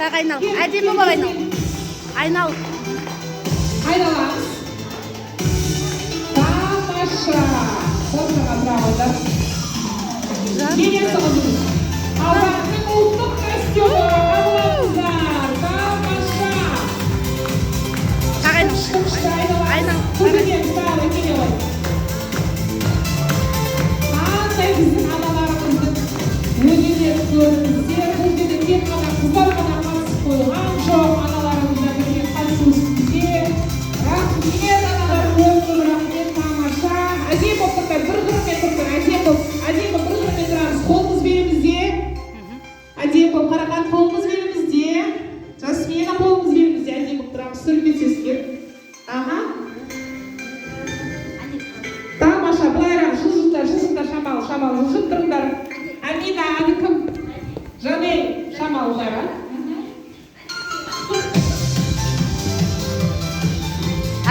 тағы айнал. Әдемі болып айнал. Айнал. Айналамыз. Тамаша. Қоршаға браводар. Келесі қызымыз. Қазақтың ұлттық костюмі. Алыңыздар. Тамаша. Тағы айнал. Айнал. Көбінен сағы келе ғой. Қандай біздің аналарымыздың өнерлері көріңіздер. Бұл жерде тек қана қыздар ғана қатысып қойған жоқ. Аналарымызда бірге қатысуымыз бізде. Рахмет аналар, көп рахмет, тамаша. Әдемі болып тұрдар, бір-бірімен тұрдар. Әдемі бір-бірімен тұрамыз. Қолымыз белімізде. Әдемі болып қараған қолымыз белімізде. Жасмина қолымыз белімізде. Әдемі болып тұрамыз. Сүрмесесіздер. Аха. Тамаша, былайрақ жылжыңдар, шамалы, жылжып тұрыңдар. Амина, аты кім? Жанел, шамалы былайрақ.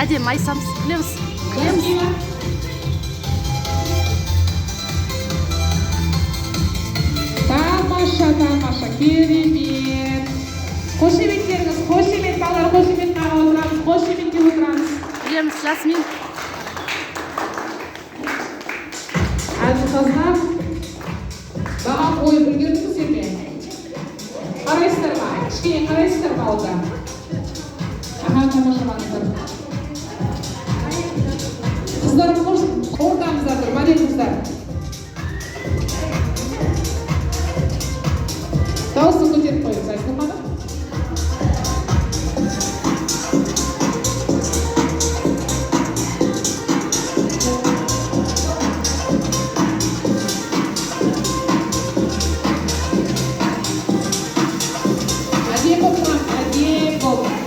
Әдемі айсамыз. Күлеміз. Жасмина. Тамаша, керемет. Қошеметтеріңіз, қошемет, балалар, қошемет қағып отырамыз, қошеметте отырамыз. Күлеміз, Жасмин. Әзір қаздар, баға қойып үлгердіңіздер ме? Қарайсыздар ма? Кішкене қарайсыздар ма алда? Аха, тамашалаңыздар. Қыздарымыз ортамыздаdır, модел қыздар. Дауысын көтеріп қойыңыз, Айсұлтан. Әдемі болып тұрам, әдемі болып.